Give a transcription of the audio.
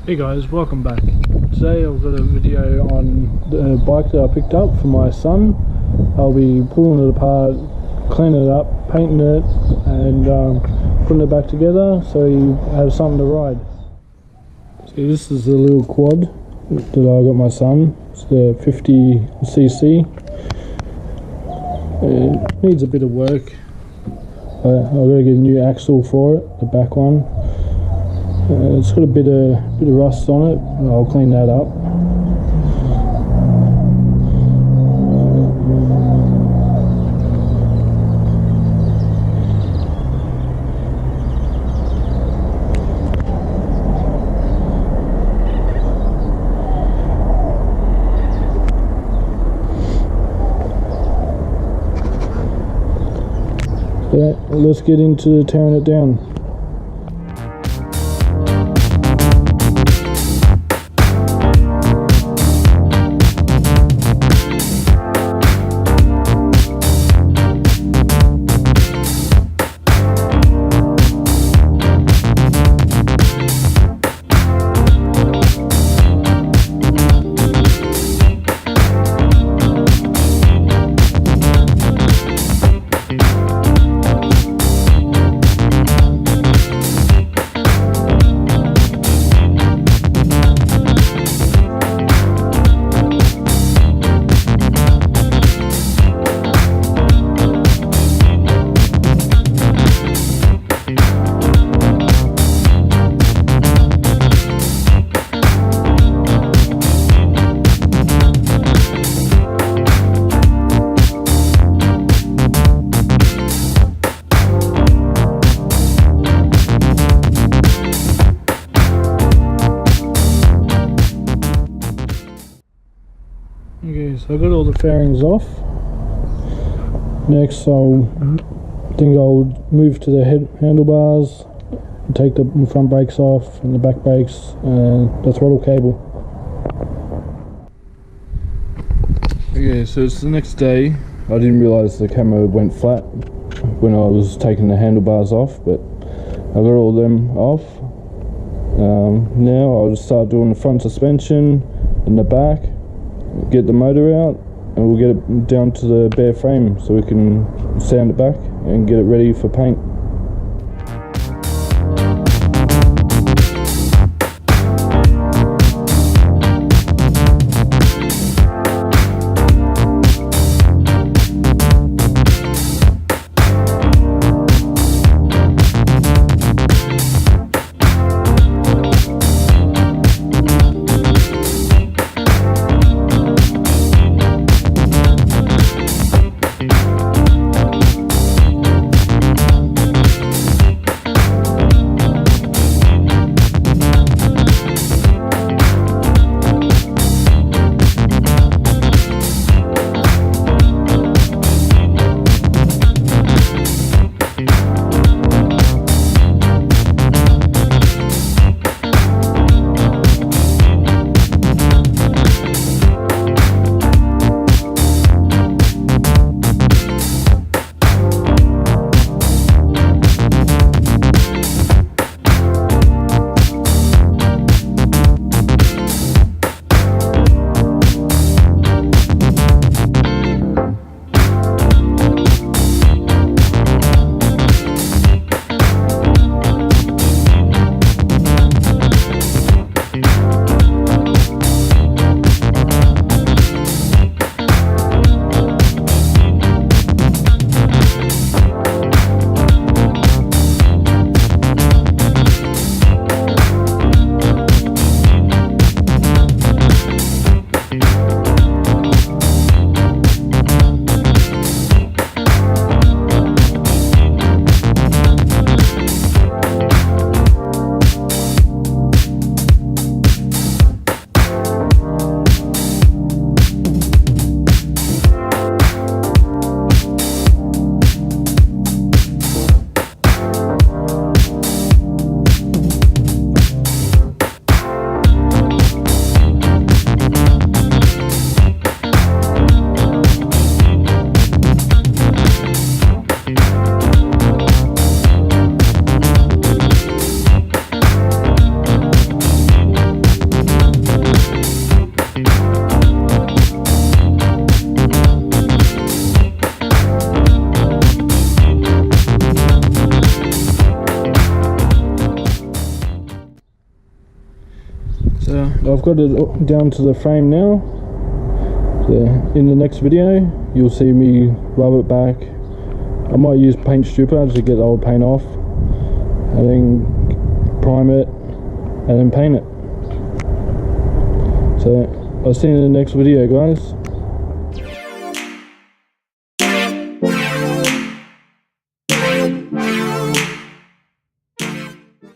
Hey guys, welcome back. Today I've got a video on the bike that I picked up for my son. I'll be pulling it apart, cleaning it up, painting it and putting it back together so he has something to ride. See, this is the little quad that I got my son. It's the 50cc. It needs a bit of work. I've got to get a new axle for it, the back one. It's got a bit of rust on it. I'll clean that up. Yeah, let's get into tearing it down. Okay, so I got all the fairings off. Next I'll move to the handlebars, take the front brakes off and the back brakes and the throttle cable. Okay, so it's the next day. I didn't realise the camera went flat when I was taking the handlebars off, but I got all them off. Now I'll just start doing the front suspension and the back. Get the motor out and we'll get it down to the bare frame so we can sand it back and get it ready for paint. I've got it down to the frame now. So in the next video you'll see me rub it back. I might use paint stripper to get the old paint off, and then prime it and then paint it. So I'll see you in the next video, guys.